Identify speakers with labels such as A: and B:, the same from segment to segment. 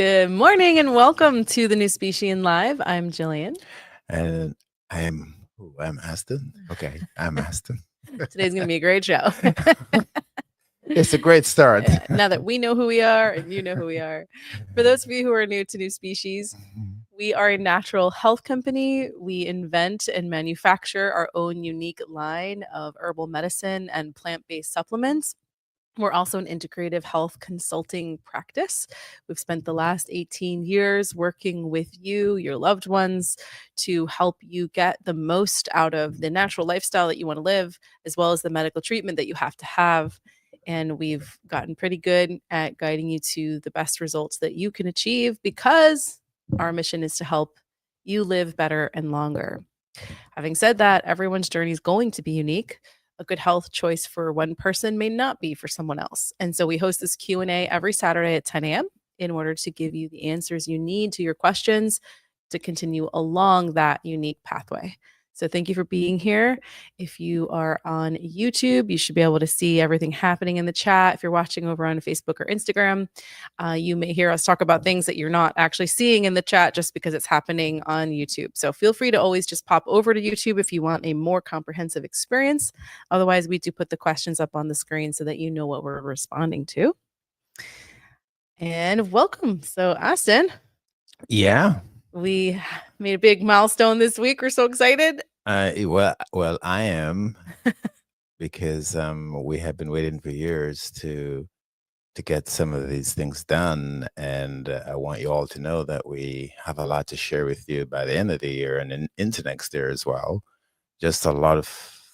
A: Good morning and welcome to the NuSpecian Live. I'm Jillian.
B: And I'm Aston. Okay, I'm Aston.
A: Today's going to be a great show.
B: It's a great start.
A: Now that we know who we are and you know who we are. For those of you who are new to NuSpecies, we are a natural health company. We invent and manufacture our own unique line of herbal medicine and plant-based supplements. We're also an integrative health consulting practice. We've spent the last 18 years working with you, your loved ones, to help you get the most out of the natural lifestyle that you want to live, as well as the medical treatment that you have to have. And we've gotten pretty good at guiding you to the best results that you can achieve because our mission is to help you live better and longer. Having said that, everyone's journey is going to be unique. A good health choice for one person may not be for someone else. And so we host this Q&A every Saturday at 10 a.m. in order to give you the answers you need to your questions to continue along that unique pathway. So thank you for being here. If you are on YouTube, you should be able to see everything happening in the chat. If you're watching over on Facebook or Instagram, you may hear us talk about things that you're not actually seeing in the chat just because it's happening on YouTube. So feel free to always just pop over to YouTube if you want a more comprehensive experience. Otherwise, we do put the questions up on the screen so that you know what we're responding to. And welcome. So Aston.
B: Yeah.
A: We made a big milestone this week. We're so excited.
B: Well, I am because we have been waiting for years to get some of these things done, and I want you all to know that we have a lot to share with you by the end of the year and into next year as well. Just a lot of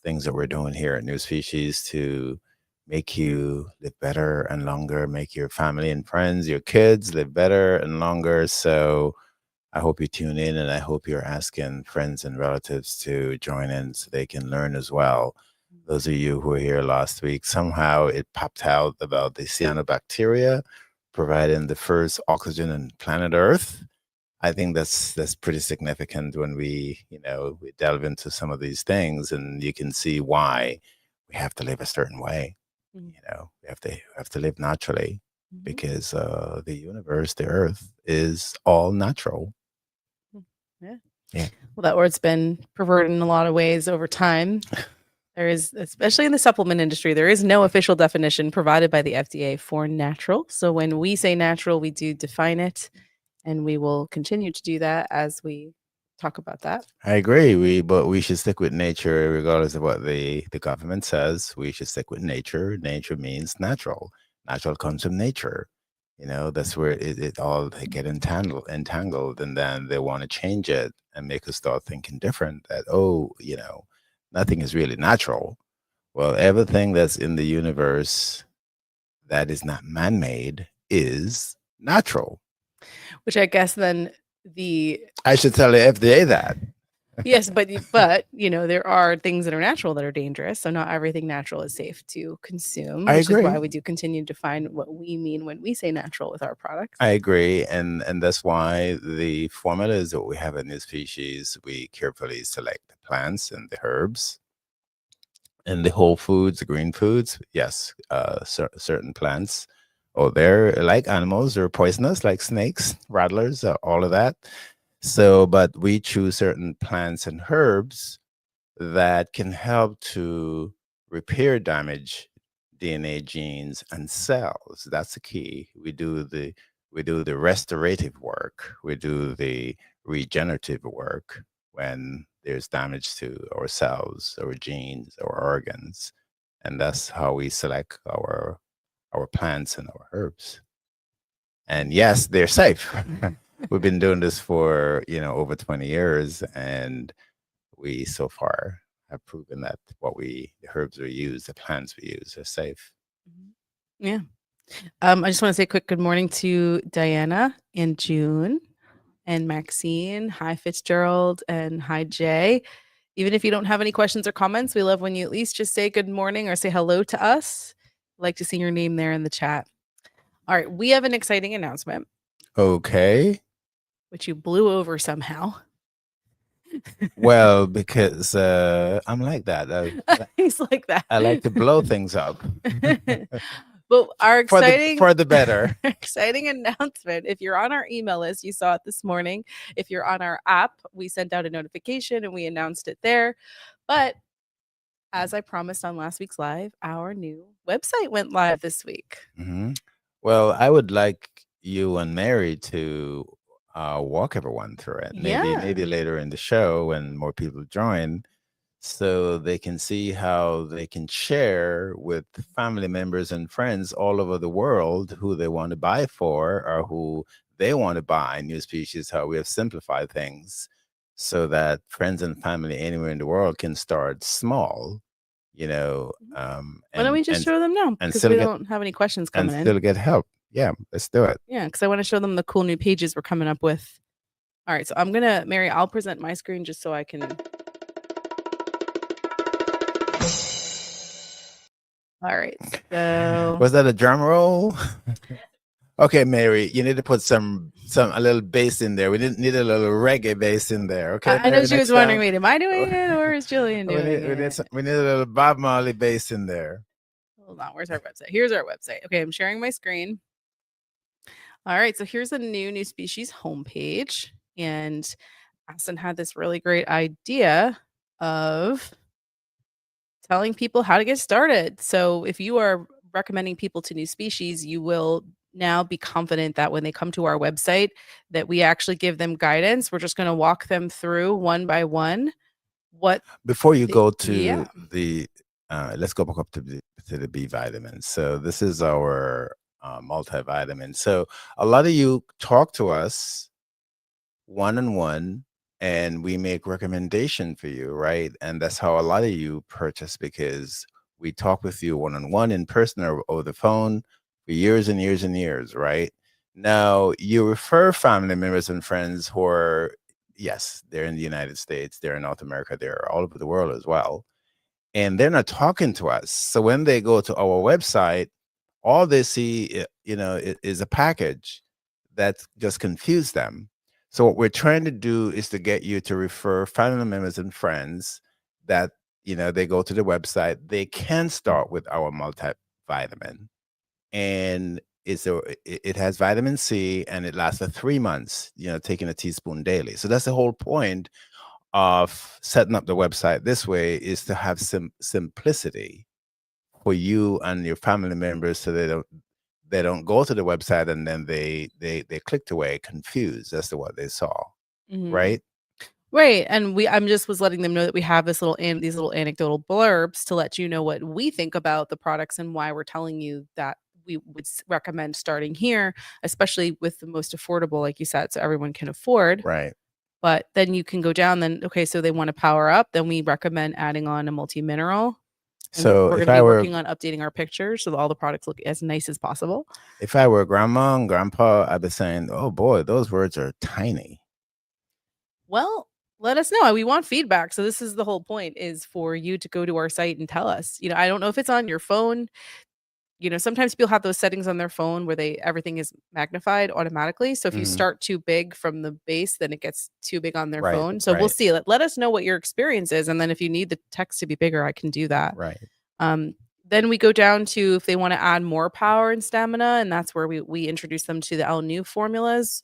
B: things that we're doing here at NuSpecies to make you live better and longer, make your family and friends, your kids live better and longer. So I hope you tune in, and I hope you're asking friends and relatives to join in so they can learn as well. Those of you who were here last week, somehow it popped out about the cyanobacteria providing the first oxygen on planet Earth. I think that's pretty significant when we delve into some of these things, and you can see why we have to live a certain way. We have to live naturally because the universe, the Earth, is all natural. Yeah.
A: Well, that word's been perverted in a lot of ways over time. There is, especially in the supplement industry, there is no official definition provided by the FDA for natural. So when we say natural, we do define it, and we will continue to do that as we talk about that.
B: I agree. But we should stick with nature regardless of what the government says. We should stick with nature. Nature means natural. Natural comes from nature. That's where it all get entangled, and then they want to change it and make us start thinking different. That nothing is really natural. Well, everything that's in the universe that is not man-made is natural.
A: Which I guess then
B: I should tell the FDA that.
A: Yes, but there are things that are natural that are dangerous. So not everything natural is safe to consume. Which is why we do continue to define what we mean when we say natural with our products.
B: I agree, and that's why the formulas that we have in NuSpecies, we carefully select the plants and the herbs and the whole foods, the green foods. Yes, certain plants. They're like animals. They're poisonous, like snakes, rattlers, all of that. So, but we choose certain plants and herbs that can help to repair damaged DNA genes and cells. That's the key. We do the restorative work. We do the regenerative work when there's damage to our cells, our genes, our organs, and that's how we select our plants and our herbs. And yes, they're safe. We've been doing this for over 20 years, and we so far have proven that the herbs we use, the plants we use, are safe.
A: Yeah. I just want to say a quick good morning to Diana and June and Maxine. Hi, Fitzgerald, and hi, Jay. Even if you don't have any questions or comments, we love when you at least just say good morning or say hello to us. I'd like to see your name there in the chat. All right, we have an exciting announcement.
B: Okay.
A: Which you blew over somehow.
B: Well, because I'm like that.
A: He's like that.
B: I like to blow things up.
A: But our
B: for the better.
A: exciting announcement, if you're on our email list, you saw it this morning. If you're on our app, we sent out a notification and we announced it there. But as I promised on last week's live, our new website went live this week.
B: Mm-hmm. Well, I would like you and Mary to walk everyone through it. Maybe later in the show when more people join, so they can see how they can share with family members and friends all over the world who they want to buy for or who they want to buy new species, how we have simplified things so that friends and family anywhere in the world can start small, you know,
A: Why don't we just show them now?
B: and
A: Because
B: still
A: we
B: get
A: don't have any questions
B: and
A: coming in.
B: still get help. Yeah, let's do it.
A: Yeah, because I want to show them the cool new pages we're coming up with. All right, so I'm gonna, Mary, I'll present my screen just so I can. All right, so
B: Was that a drum roll? Okay, Mary, you need to put a little bass in there. We need a little reggae bass in there. Okay,
A: I know
B: Mary,
A: she was
B: next
A: wondering,
B: time.
A: wait, am I doing it or is Jillian
B: we
A: doing
B: need
A: it?
B: we need a little Bob Marley bass in there.
A: Hold on, where's our website? Here's our website. Okay, I'm sharing my screen. All right, so here's a new species homepage, and Aston had this really great idea of telling people how to get started. So if you are recommending people to NuSpecies, you will now be confident that when they come to our website that we actually give them guidance. We're just going to walk them through one by one what
B: Before you go
A: yeah.
B: to the let's go back up to the B vitamins. So this is our multivitamin. So a lot of you talk to us one-on-one and we make recommendation for you, right? And that's how a lot of you purchase, because we talk with you one-on-one in person or over the phone for years and years and years, right? Now you refer family members and friends who are, yes, they're in the United States, they're in North America, they're all over the world as well, and they're not talking to us. So when they go to our website, all they see, is a package that just confused them. So what we're trying to do is to get you to refer family members and friends that, they go to the website, they can start with our multivitamin. And it has vitamin C and it lasts for 3 months, taking a teaspoon daily. So that's the whole point of setting up the website this way, is to have some simplicity for you and your family members, so they don't go to the website and then they clicked away confused as to what they saw. Right.
A: Right. And I'm just was letting them know that we have these little anecdotal blurbs to let you know what we think about the products and why we're telling you that we would recommend starting here, especially with the most affordable, like you said, so everyone can afford.
B: Right.
A: But then you can go down, then, okay, so they want to power up, then we recommend adding on a multi-mineral.
B: So
A: we're going to be working on updating our pictures so that all the products look as nice as possible.
B: If I were grandma and grandpa, I'd be saying, oh boy, those words are tiny.
A: Well, let us know. We want feedback. So this is the whole point, is for you to go to our site and tell us. I don't know if it's on your phone. Sometimes people have those settings on their phone where everything is magnified automatically. So if you start too big from the base, then it gets too big on their phone. So we'll see. Let us know what your experience is. And then if you need the text to be bigger, I can do that.
B: Right.
A: Then we go down to if they want to add more power and stamina. And that's where we introduce them to the NU formulas,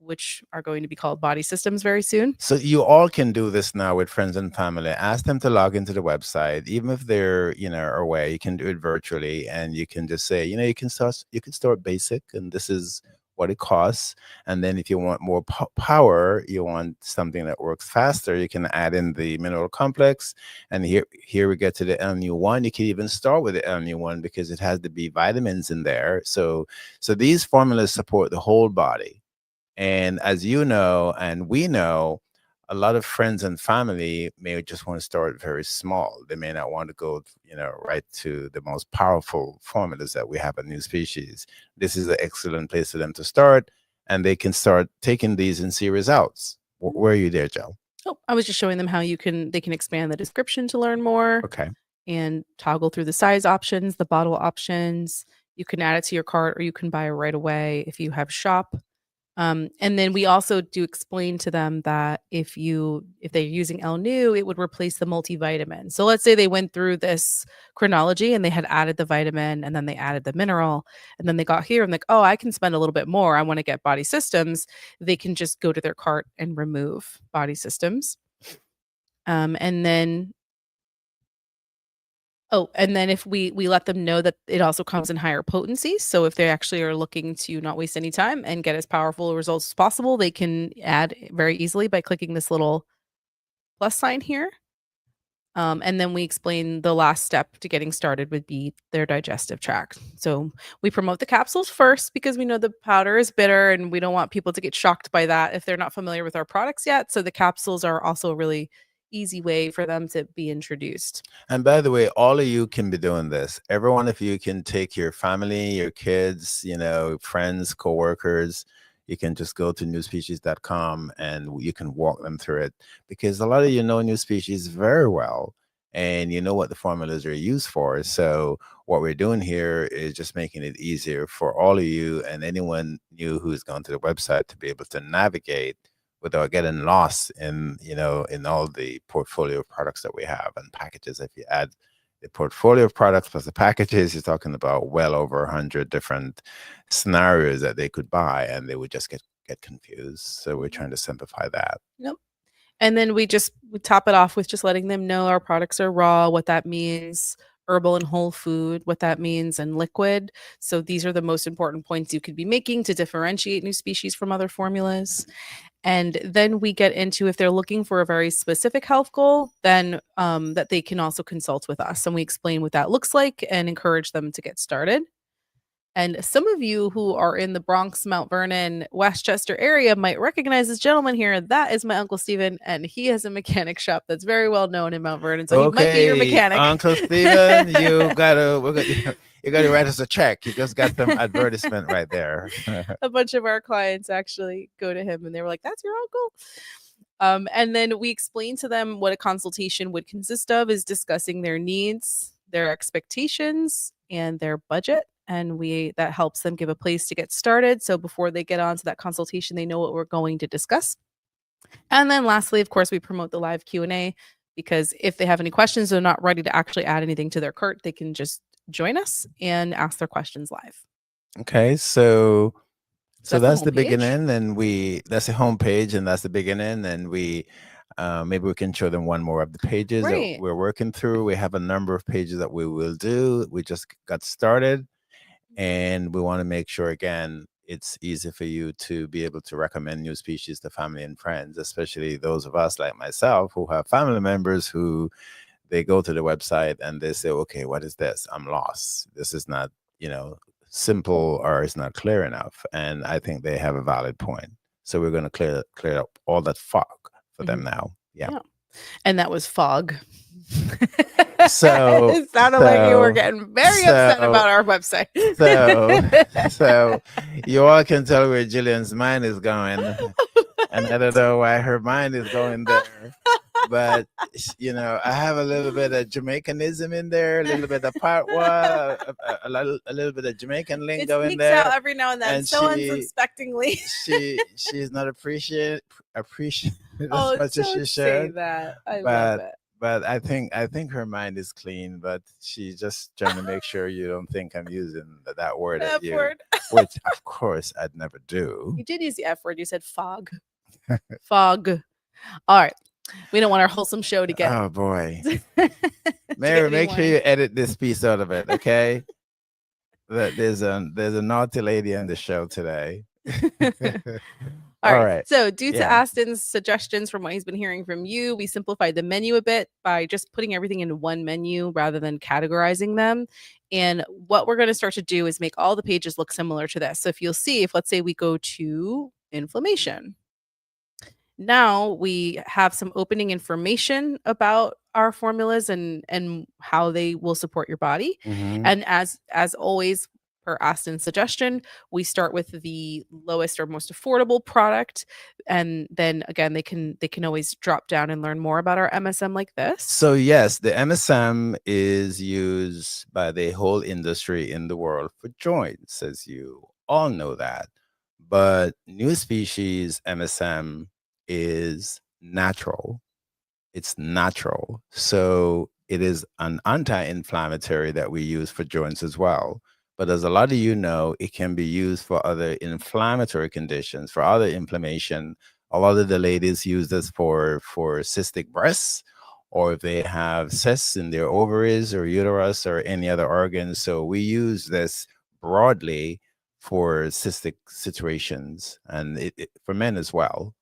A: which are going to be called body systems very soon.
B: So you all can do this now with friends and family. Ask them to log into the website, even if they're, away. You can do it virtually, and you can just say, you can start basic, and this is what it costs. And then if you want more power, you want something that works faster, you can add in the mineral complex. And here we get to the NU1. You can even start with the NU1 because it has the B vitamins in there. So these formulas support the whole body. And as you know, and we know, a lot of friends and family may just want to start very small. They may not want to go, right to the most powerful formulas that we have at NuSpecies. This is an excellent place for them to start, and they can start taking these and see results. Where are you there, Joe?
A: Oh, I was just showing them how they can expand the description to learn more.
B: Okay.
A: And toggle through the size options, the bottle options. You can add it to your cart, or you can buy it right away if you have shop. And then we also do explain to them that if they're using L-Nu, it would replace the multivitamin. So let's say they went through this chronology and they had added the vitamin and then they added the mineral and then they got here and like, oh, I can spend a little bit more. I want to get body systems. They can just go to their cart and remove body systems. And then and then if we let them know that it also comes in higher potency, so if they actually are looking to not waste any time and get as powerful results as possible, they can add very easily by clicking this little plus sign here. And then we explain the last step to getting started would be their digestive tract. So we promote the capsules first because we know the powder is bitter and we don't want people to get shocked by that if they're not familiar with our products yet. So the capsules are also a really easy way for them to be introduced.
B: And by the way, all of you can be doing this. Every one of you can take your family, your kids, friends, coworkers. You can just go to NuSpecies.com and you can walk them through it, because a lot of you know NuSpecies very well and you know what the formulas are used for. So what we're doing here is just making it easier for all of you and anyone new who's gone to the website to be able to navigate without getting lost in all the portfolio of products that we have and packages. If you add the portfolio of products plus the packages, you're talking about well over 100 different scenarios that they could buy, and they would just get confused. So we're trying to simplify that.
A: Yep. And then we top it off with just letting them know our products are raw, what that means, herbal and whole food, what that means, and liquid. So these are the most important points you could be making to differentiate NuSpecies from other formulas. And then we get into if they're looking for a very specific health goal, then that they can also consult with us. And we explain what that looks like and encourage them to get started. And some of you who are in the Bronx, Mount Vernon, Westchester area might recognize this gentleman here. That is my Uncle Stephen, and he has a mechanic shop that's very well known in Mount Vernon. So he might be your mechanic.
B: Uncle Stephen, you gotta write us a check. You just got some advertisement right there.
A: A bunch of our clients actually go to him and they were like, "That's your uncle." And then we explain to them what a consultation would consist of is discussing their needs, their expectations, and their budget. And that helps them give a place to get started. So before they get on to that consultation, they know what we're going to discuss. And then lastly, of course, we promote the live Q&A because if they have any questions, they're not ready to actually add anything to their cart, they can just join us and ask their questions live.
B: Okay, so that's the
A: homepage.
B: beginning, and that's the homepage, and that's the beginning, and we maybe we can show them one more of the pages that we're working through. We have a number of pages that we will do. We just got started, and we want to make sure, again, it's easy for you to be able to recommend NuSpecies to family and friends, especially those of us like myself who have family members who they go to the website and they say, okay, what is this? I'm lost. This is not, simple, or it's not clear enough. And I think they have a valid point. So we're going to clear up all that fog for them now. Yeah.
A: And that was fog.
B: So
A: it sounded like you were getting very upset about our website.
B: So you all can tell where Jillian's mind is going. And I don't know why her mind is going there. But, I have a little bit of Jamaicanism in there, a little bit of patois, a little bit of Jamaican lingo in there.
A: Out every now and then, and so unsuspectingly.
B: She's not appreciated as much as she should.
A: Say that. I love it.
B: But I think her mind is clean, but she's just trying to make sure you don't think I'm using that word at you, which of course I'd never do.
A: You did use the F word. You said fog. Fog. All right. We don't want our wholesome show to get.
B: Oh boy, Mary, make sure you edit this piece out of it, okay? That there's a naughty lady on the show today.
A: All right. So due to Aston's suggestions from what he's been hearing from you, we simplified the menu a bit by just putting everything in one menu rather than categorizing them. And what we're going to start to do is make all the pages look similar to this. So if you'll see, let's say we go to inflammation. Now we have some opening information about our formulas and how they will support your body.
B: Mm-hmm.
A: And as always, per Aston's suggestion, we start with the lowest or most affordable product, and then again they can always drop down and learn more about our MSM like this.
B: So yes, the MSM is used by the whole industry in the world for joints, as you all know that. But new species MSM is natural. It's natural. So it is an anti-inflammatory that we use for joints as well. But as a lot of you know, it can be used for other inflammatory conditions, for other inflammation. A lot of the ladies use this for cystic breasts, or if they have cysts in their ovaries or uterus or any other organs. So we use this broadly for cystic situations, and for men as well.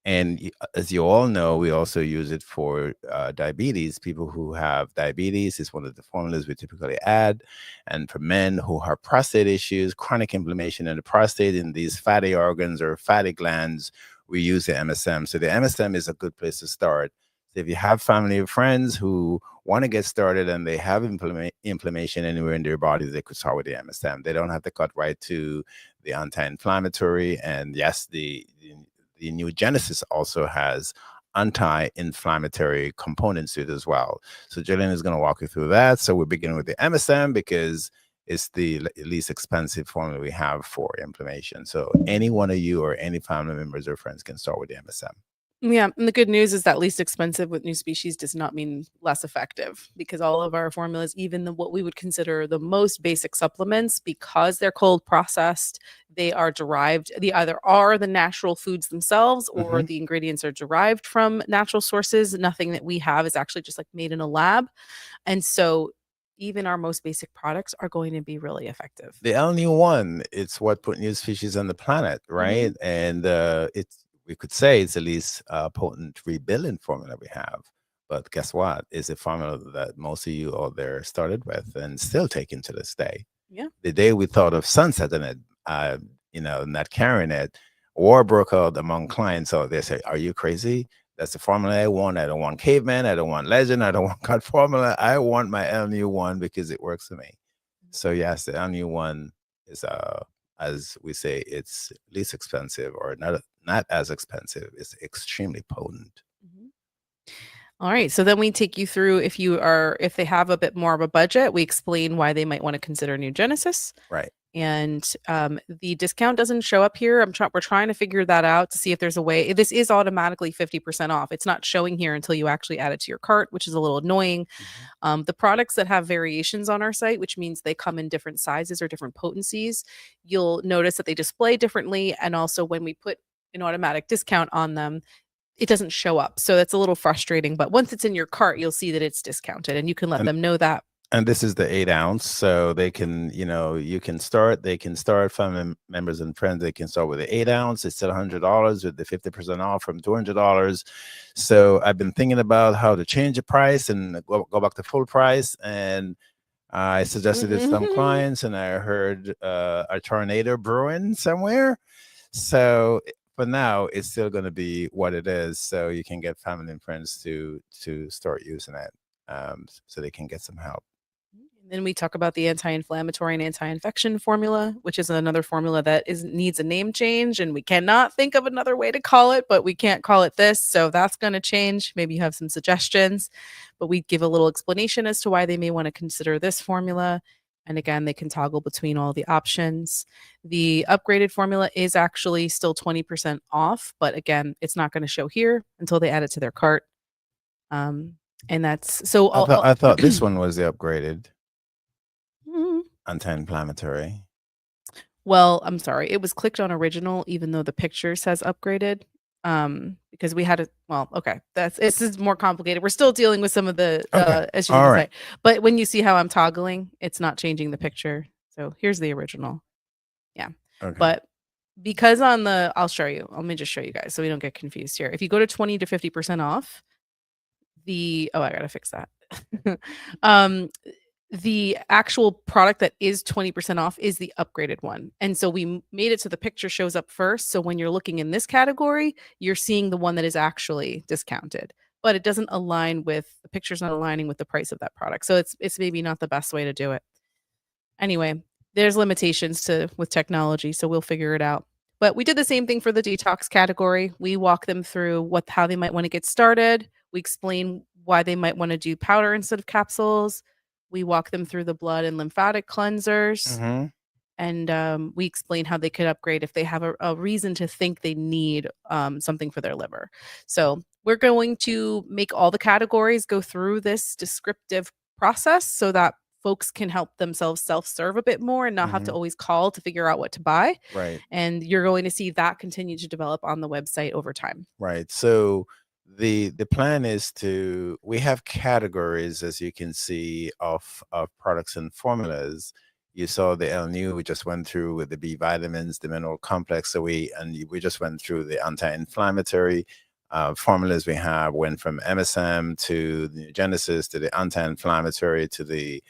B: And as you all know, we also use it for diabetes. People who have diabetes is one of the formulas we typically add. And for men who have prostate issues, chronic inflammation in the prostate, in these fatty organs or fatty glands, we use the MSM. So the MSM is a good place to start. So if you have family or friends who want to get started and they have inflammation anywhere in their body, they could start with the MSM. They don't have to cut right to the anti-inflammatory. And yes, the new Genesis also has anti-inflammatory components to it as well. So Jillian is going to walk you through that. So we're beginning with the MSM because it's the least expensive formula we have for inflammation. So any one of you or any family members or friends can start with the MSM.
A: Yeah, and the good news is that least expensive with NuSpecies does not mean less effective, because all of our formulas, even what we would consider the most basic supplements, because they're cold processed, they are derived. They either are the natural foods themselves, or the ingredients are derived from natural sources. Nothing that we have is actually just like made in a lab, and so even our most basic products are going to be really effective.
B: The only one, it's what put new species on the planet, right? And it's, we could say it's the least potent rebuilding formula we have. But guess what? It's a formula that most of you out there started with and still taking to this day.
A: Yeah.
B: The day we thought of sunsetting it, not carrying it, war broke out among clients out there. Say, "Are you crazy? That's the formula I want. I don't want caveman. I don't want legend. I don't want God formula. I want my LNU one because it works for me." So yes, the LNU one is as we say, it's least expensive, or not as expensive. It's extremely potent.
A: All right. So then we take you through, if they have a bit more of a budget, we explain why they might want to consider New Genesis.
B: Right.
A: And the discount doesn't show up here. We're trying to figure that out to see if there's a way. This is automatically 50% off. It's not showing here until you actually add it to your cart, which is a little annoying. The products that have variations on our site, which means they come in different sizes or different potencies, you'll notice that they display differently. And also when we put an automatic discount on them, it doesn't show up. So that's a little frustrating. But once it's in your cart, you'll see that it's discounted, and you can let them know that.
B: And this is the 8 ounce, so they can, they can start, family members and friends, they can start with the 8 ounce. It's still $100 with the 50% off from $200. So I've been thinking about how to change the price and go back to full price. And I suggested it to some clients, and I heard a tornado brewing somewhere. So for now, it's still going to be what it is. So you can get family and friends to start using it, so they can get some help.
A: Then we talk about the anti-inflammatory and anti-infection formula, which is another formula that needs a name change, and we cannot think of another way to call it, but we can't call it this. So that's going to change. Maybe you have some suggestions, but we give a little explanation as to why they may want to consider this formula. And again, they can toggle between all the options. The upgraded formula is actually still 20% off, but again, it's not going to show here until they add it to their cart. And that's so.
B: I thought this one was the upgraded
A: Mm.
B: anti-inflammatory.
A: Well, I'm sorry. It was clicked on original, even though the picture says upgraded. Because we had okay. This is more complicated. We're still dealing with some of the issues on the site. But when you see how I'm toggling, it's not changing the picture. So here's the original. Yeah.
B: Okay.
A: But because I'll show you. Let me just show you guys so we don't get confused here. If you go to 20 to 50% off, I gotta fix that. The actual product that is 20% off is the upgraded one. And so we made it so the picture shows up first. So when you're looking in this category, you're seeing the one that is actually discounted, but it doesn't align with the picture's not aligning with the price of that product. So it's maybe not the best way to do it. Anyway, there's limitations with technology, so we'll figure it out. But we did the same thing for the detox category. We walk them through how they might want to get started. We explain why they might want to do powder instead of capsules. We walk them through the blood and lymphatic cleansers. And we explain how they could upgrade if they have a reason to think they need something for their liver. So we're going to make all the categories go through this descriptive process so that folks can help themselves self-serve a bit more and not have to
B: Mhm.
A: always call to figure out what to buy.
B: Right.
A: And you're going to see that continue to develop on the website over time.
B: Right. So the plan is to we have categories, as you can see, of products and formulas. You saw the L-Nu we just went through with the B vitamins, the mineral complex. We just went through the anti-inflammatory formulas we have. Went from MSM to the Genesis to the anti-inflammatory to the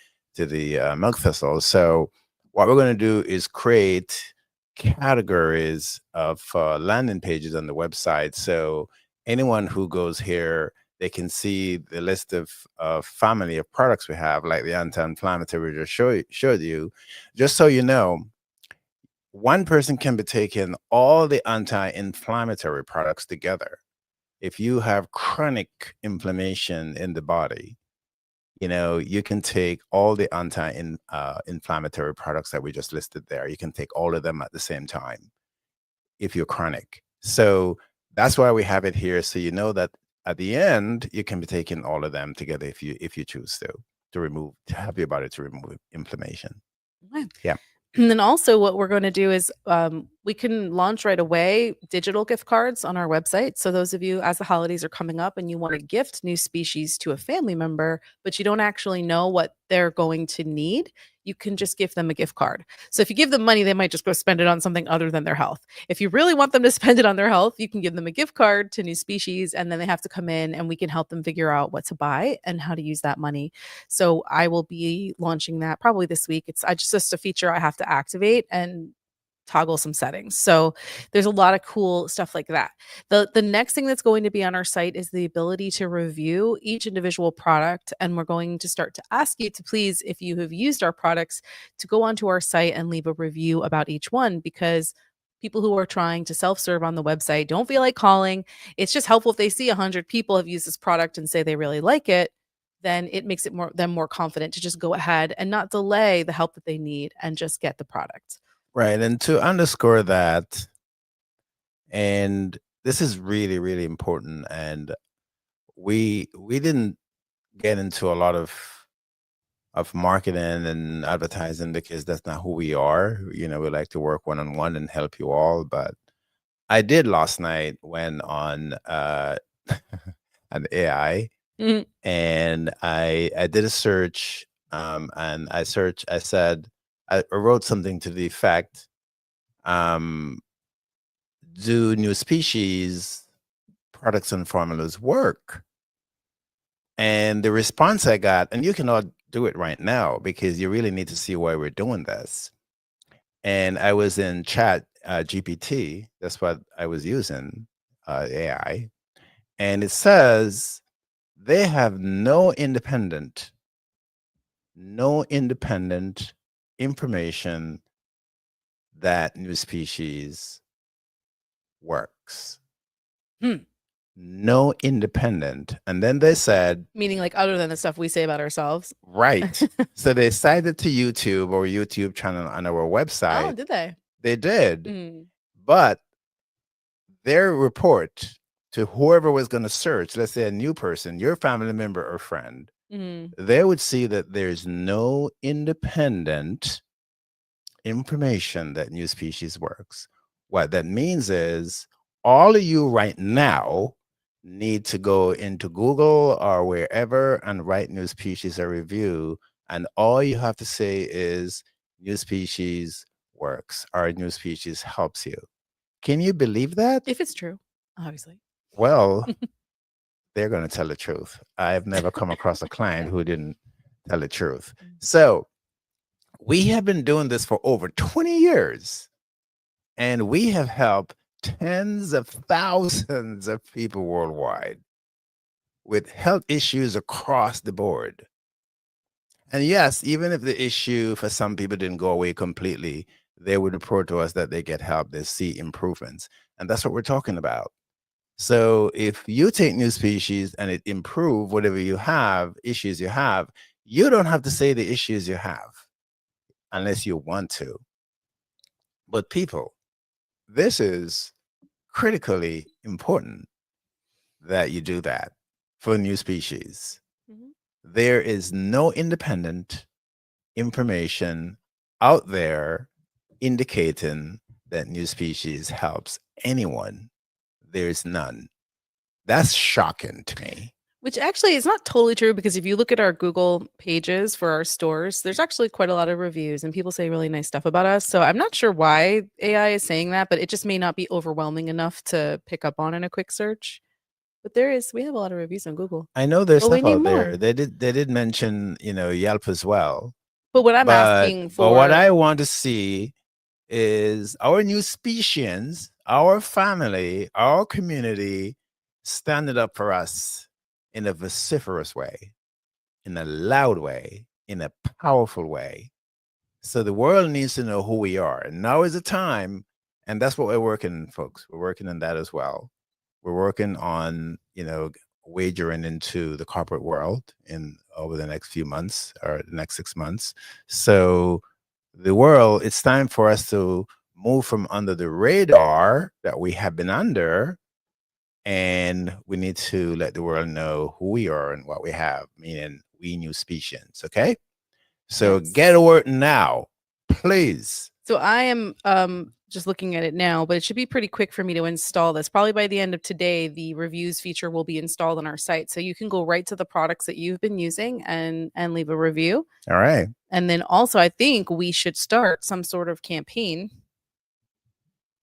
B: milk thistle. So what we're going to do is create categories of landing pages on the website. So anyone who goes here, they can see the list of family of products we have, like the anti-inflammatory we just showed you. Just so you know, one person can be taking all the anti-inflammatory products together. If you have chronic inflammation in the body, you can take all the inflammatory products that we just listed there. You can take all of them at the same time if you're chronic. So that's why we have it here. So you know that at the end, you can be taking all of them together if you choose to have your body to remove inflammation.
A: Okay.
B: Yeah.
A: And then also, what we're going to do is we can launch right away digital gift cards on our website. So, those of you, as the holidays are coming up and you want to gift NuSpecies to a family member, but you don't actually know what they're going to need, you can just give them a gift card. So, if you give them money, they might just go spend it on something other than their health. If you really want them to spend it on their health, you can give them a gift card to NuSpecies, and then they have to come in and we can help them figure out what to buy and how to use that money. So I will be launching that probably this week. It's just a feature I have to activate and toggle some settings. So there's a lot of cool stuff like that. The next thing that's going to be on our site is the ability to review each individual product, and we're going to start to ask you to please, if you have used our products, to go onto our site and leave a review about each one, because people who are trying to self-serve on the website don't feel like calling. It's just helpful if they see 100 people have used this product and say they really like it, then it makes it more confident to just go ahead and not delay the help that they need and just get the product.
B: Right. And to underscore that, and this is really, really important. And we didn't get into a lot of marketing and advertising because that's not who we are. We like to work one on one and help you all. But I did last night when on an AI,
A: Mhm.
B: and I did a search, and I said I wrote something to the effect, um, do new species products and formulas work? And the response I got, and you cannot do it right now because you really need to see why we're doing this. And I was in chat GPT. That's what I was using, AI. And it says they have no independent information that new species works.
A: Hmm.
B: No independent. And then they said,
A: Meaning, like, other than the stuff we say about ourselves.
B: right. So they cited to YouTube or YouTube channel on our
A: Oh,
B: website.
A: did they?
B: They did.
A: Mm.
B: But their report to whoever was going to search, let's say a new person, your family member or friend,
A: Mm.
B: they would see that there's no independent information that new species works. What that means is all of you right now need to go into Google or wherever and write new species a review. And all you have to say is new species works or new species helps you. Can you believe that?
A: If it's true, obviously.
B: Well, they're going to tell the truth. I've never come across a client who didn't tell the truth.
A: Mm.
B: So we have been doing this for over 20 years, and we have helped tens of thousands of people worldwide with health issues across the board. And yes, even if the issue for some people didn't go away completely, they would report to us that they get help, they see improvements. And that's what we're talking about. So if you take new species and it improve whatever you have, issues you have, you don't have to say the issues you have unless you want to. But people, this is critically important that you do that for new species.
A: Mhm.
B: There is no independent information out there indicating that new species helps anyone. There's none. That's shocking to me.
A: Which actually is not totally true because if you look at our Google pages for our stores, there's actually quite a lot of reviews and people say really nice stuff about us. So I'm not sure why AI is saying that, but it just may not be overwhelming enough to pick up on in a quick search. But we have a lot of reviews on Google,
B: I know there's
A: but we
B: stuff
A: need
B: out there.
A: more.
B: They did mention, Yelp as well.
A: But what I'm
B: But
A: asking
B: what
A: for,
B: I want to see is our new species, our family, our community standing up for us in a vociferous way, in a loud way, in a powerful way. So the world needs to know who we are. And now is the time. And that's what we're working, folks. We're working on that as well. We're working on, wagering into the corporate world in over the next few months or the next 6 months. So the world, it's time for us to move from under the radar that we have been under, and we need to let the world know who we are and what we have, meaning we new species. Okay, so get to
A: yes.
B: work now, please.
A: So I am just looking at it now, but it should be pretty quick for me to install this. Probably by the end of today, the reviews feature will be installed on our site. So you can go right to the products that you've been using and leave a review.
B: All right.
A: And then also I think we should start some sort of campaign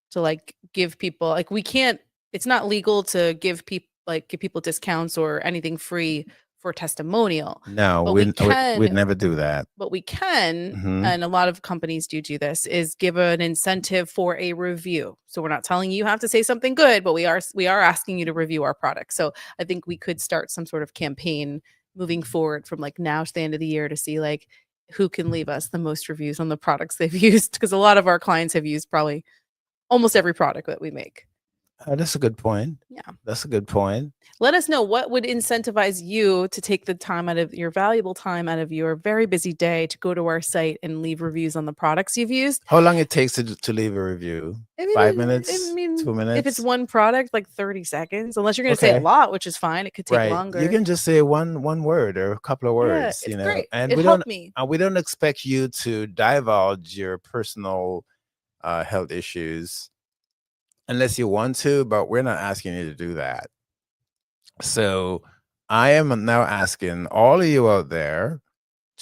A: to like give people like we can't it's not legal to give people discounts or anything free for testimonial.
B: No,
A: But we
B: we'd
A: can
B: never do that.
A: but we can,
B: Hmm.
A: and a lot of companies do this, is give an incentive for a review. So we're not telling you have to say something good, but we are asking you to review our product. So I think we could start some sort of campaign moving forward from like now to the end of the year to see like who can leave us the most reviews on the products they've used because a lot of our clients have used probably almost every product that we make.
B: That's a good point.
A: Yeah.
B: That's a good point.
A: Let us know what would incentivize you to take the time out of your valuable time out of your very busy day to go to our site and leave reviews on the products you've used.
B: How long it takes to leave a review?
A: I mean,
B: Five
A: I
B: minutes?
A: mean,
B: Two
A: if it's
B: minutes?
A: one product, like 30 seconds, unless you're going to say a
B: Okay.
A: lot, which is fine. It could take
B: Right. You
A: longer.
B: can just say one word or a couple of
A: Yeah,
B: words,
A: it's great.
B: and
A: It helped me.
B: we don't expect you to divulge your personal health issues unless you want to, but we're not asking you to do that. So I am now asking all of you out there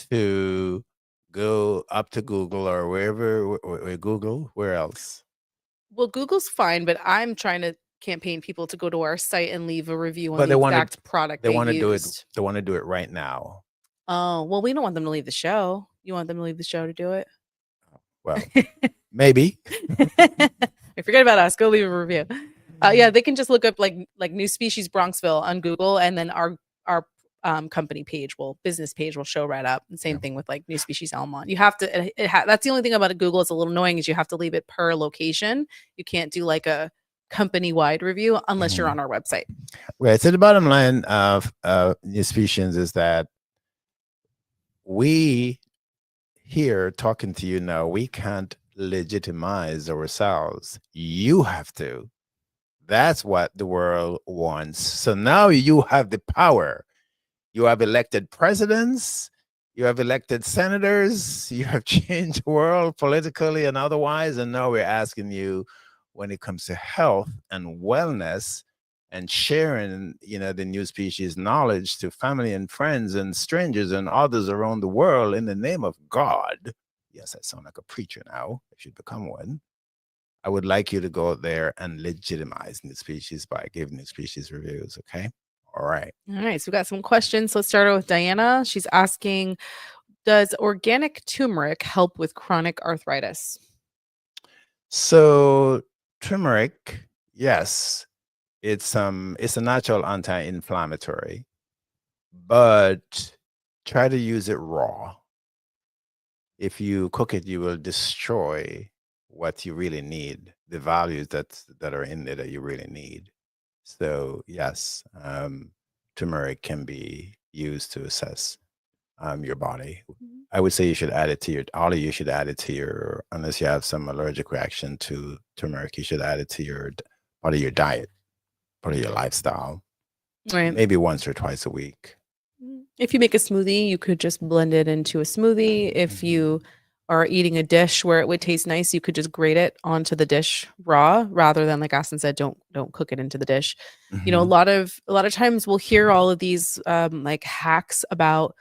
B: to go up to Google or wherever, Google, where else?
A: Well, Google's fine, but I'm trying to campaign people to go to our site and leave a review on
B: But
A: the exact product
B: they
A: they
B: want to do it,
A: used.
B: they want to do it right now.
A: Oh, well, we don't want them to leave the show. You want them to leave the show to do it?
B: Well, maybe.
A: Forget about us. Go leave a review. Yeah, they can just look up like NuSpecies Bronxville on Google, and then our company page business page will show right up. And same
B: Yeah.
A: thing with like NuSpecies Elmont. You have to. That's the only thing about a Google. It's a little annoying is you have to leave it per location. You can't do like a company wide review unless you're on our website.
B: Right. So the bottom line of NuSpecians is that we here talking to you now, we can't legitimize ourselves. You have to. That's what the world wants. So now you have the power. You have elected presidents, you have elected senators, you have changed the world politically and otherwise. And now we're asking you when it comes to health and wellness and sharing, the new species knowledge to family and friends and strangers and others around the world in the name of God. Yes, I sound like a preacher now. I should become one. I would like you to go out there and legitimize new species by giving new species reviews. Okay. All right.
A: All right, so we got some questions. Let's start with Diana. She's asking, does organic turmeric help with chronic arthritis?
B: So turmeric, yes, it's a natural anti-inflammatory, but try to use it raw. If you cook it, you will destroy what you really need, the values that are in there that you really need. So yes, turmeric can be used to assess. your body.
A: Mhm.
B: I would say you should add it to your all of you should add it to your unless you have some allergic reaction to turmeric, you should add it to your part of your diet, part of your lifestyle,
A: Right.
B: maybe once or twice a week.
A: If you make a smoothie, you could just blend it into a smoothie. If you are eating a dish where it would taste nice, you could just grate it onto the dish raw rather than like Aston said, don't cook it into the dish. You know,
B: Mm-hmm.
A: a lot of times we'll hear all of these like hacks about,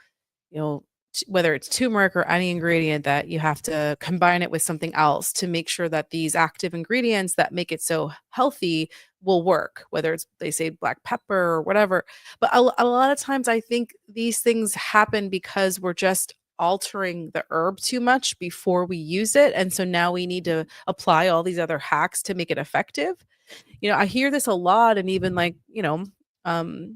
A: you know, whether it's turmeric or any ingredient that you have to combine it with something else to make sure that these active ingredients that make it so healthy will work, whether it's they say black pepper or whatever. But a lot of times I think these things happen because we're just altering the herb too much before we use it, and so now we need to apply all these other hacks to make it effective. You know, I hear this a lot, and even like, you know,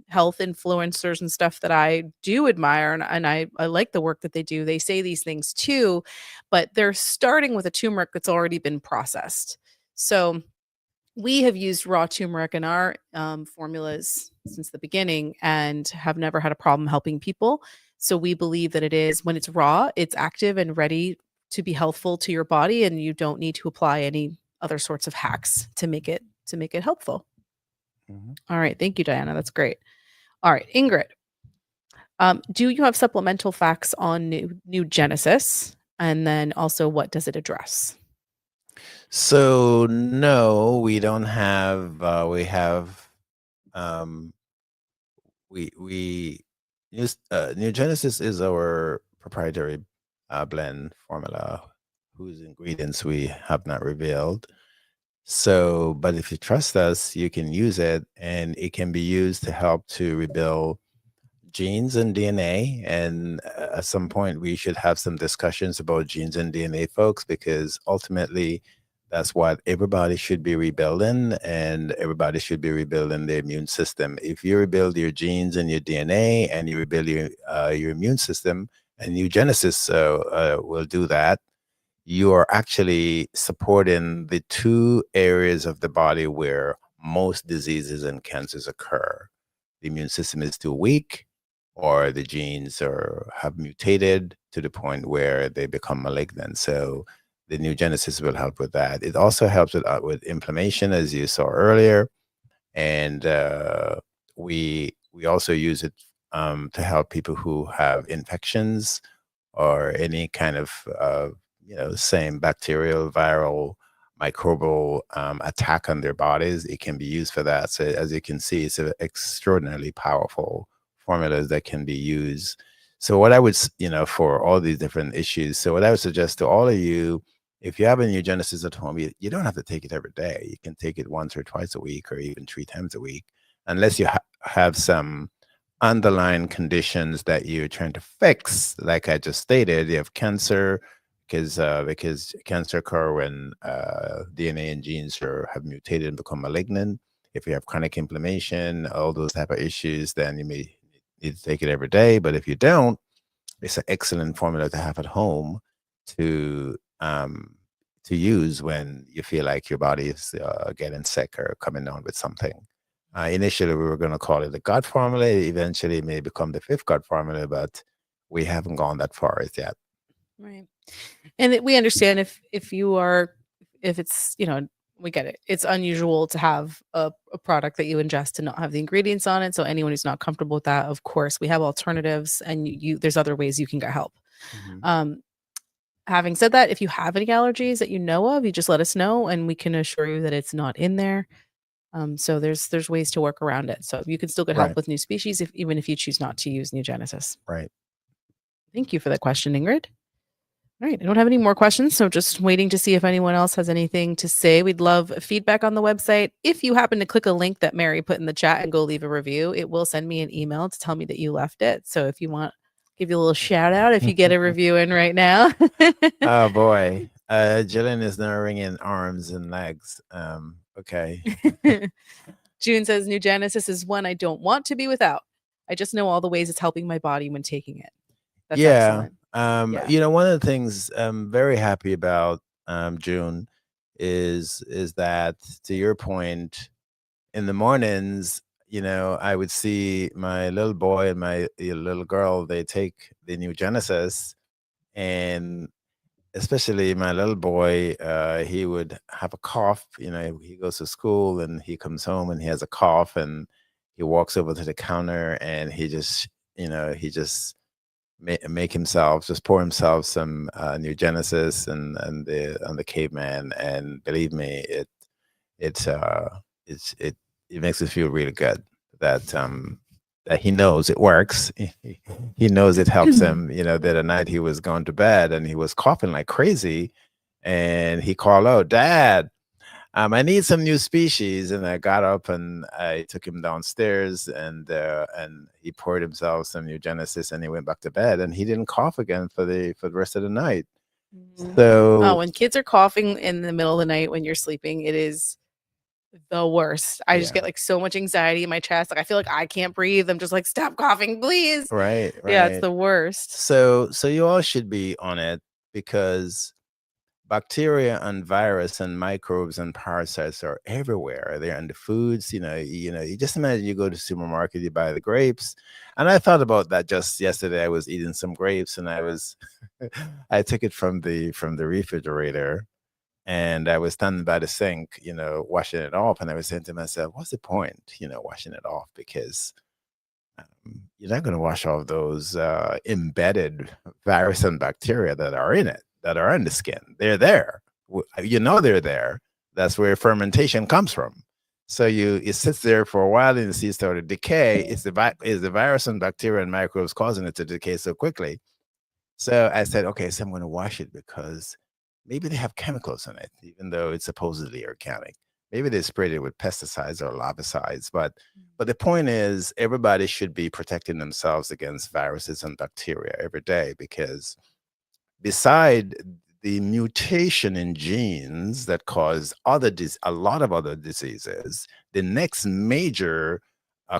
A: health influencers and stuff that I do admire, and I like the work that they do. They say these things too, but they're starting with a turmeric that's already been processed. So we have used raw turmeric in our formulas since the beginning and have never had a problem helping people. So we believe that it is when it's raw, it's active and ready to be healthful to your body, and you don't need to apply any other sorts of hacks to make it helpful.
B: Mm-hmm.
A: All right, thank you, Diana. That's great. All right, Ingrid, do you have supplemental facts on New Genesis? And then also, what does it address?
B: So no, we don't have. We have. Um, we use New Genesis is our proprietary blend formula, whose ingredients we have not revealed. So, but if you trust us, you can use it, and it can be used to help to rebuild genes and DNA. And at some point, we should have some discussions about genes and DNA, folks, because ultimately, that's what everybody should be rebuilding, and everybody should be rebuilding their immune system. If you rebuild your genes and your DNA, and you rebuild your immune system, and New Genesis will do that, you are actually supporting the two areas of the body where most diseases and cancers occur. The immune system is too weak, or the genes are have mutated to the point where they become malignant. So the new genesis will help with that. It also helps with inflammation, as you saw earlier, and we also use it to help people who have infections or any kind of same bacterial, viral, microbial attack on their bodies. It can be used for that. So as you can see, it's an extraordinarily powerful formulas that can be used. So what I would, for all these different issues, so what I would suggest to all of you, if you have a new Genesis at home, you don't have to take it every day. You can take it once or twice a week or even 3 times a week, unless you have some underlying conditions that you're trying to fix. Like I just stated, you have cancer because cancer occur when DNA and genes have mutated and become malignant. If you have chronic inflammation, all those type of issues, then you may need to take it every day. But if you don't, it's an excellent formula to have at home to um, to use when you feel like your body is getting sick or coming down with something. Initially, we were going to call it the God formula. Eventually, it may become the fifth God formula, but we haven't gone that far as yet.
A: Right. And we understand if you are if it's, you know, we get it. It's unusual to have a product that you ingest to not have the ingredients on it. So anyone who's not comfortable with that, of course, we have alternatives, and there's other ways you can get help.
B: Mhm.
A: Um, Having said that, if you have any allergies that you know of, you just let us know, and we can assure you that it's not in there. So there's ways to work around it. So you can still get help
B: Right,
A: with new species if even if you choose not to use New Genesis.
B: right.
A: Thank you for that question, Ingrid. All right, I don't have any more questions, so just waiting to see if anyone else has anything to say. We'd love feedback on the website. If you happen to click a link that Mary put in the chat and go leave a review, it will send me an email to tell me that you left it. So if you want, give you a little shout out if you get a review in right now.
B: Oh boy, Jillian is now wringing arms and legs. Okay.
A: June says New Genesis is one I don't want to be without. I just know all the ways it's helping my body when taking it. That's
B: Yeah.
A: excellent. Yeah.
B: One of the things I'm very happy about, June, is that, to your point, in the mornings, I would see my little boy and my little girl, they take the new Genesis, and especially my little boy, he would have a cough. He goes to school and he comes home and he has a cough, and he walks over to the counter and he just make himself just pour himself some new Genesis and the caveman, and believe me, it's it's it makes us feel really good that that he knows it works. He knows it helps him. The other night he was going to bed and he was coughing like crazy, and he called out, "Dad, I need some new species." And I got up and I took him downstairs, and he poured himself some new Genesis, and he went back to bed, and he didn't cough again for the rest of the night.
A: Mhm. Oh,
B: So
A: when kids are coughing in the middle of the night when you're sleeping, it is the worst. I just
B: yeah,
A: get like so much anxiety in my chest. Like I feel like I can't breathe. I'm just like, stop coughing, please.
B: right,
A: Yeah, it's
B: right.
A: the worst.
B: So you all should be on it, because bacteria and virus and microbes and parasites are everywhere. They're in the foods. You just imagine you go to the supermarket, you buy the grapes. And I thought about that just yesterday. I was eating some grapes, and I took it from the refrigerator, and I was standing by the sink, washing it off, and I was saying to myself, what's the point, washing it off? Because you're not going to wash off those embedded virus and bacteria that are in it, that are in the skin. They're there. They're there. That's where fermentation comes from. So it sits there for a while and it starts to decay. It's the virus and bacteria and microbes causing it to decay so quickly. So I said, okay, so I'm going to wash it, because maybe they have chemicals in it, even though it's supposedly organic. Maybe they sprayed it with pesticides or larvicides. But the point is, everybody should be protecting themselves against viruses and bacteria every day, because beside the mutation in genes that cause a lot of other diseases, the next major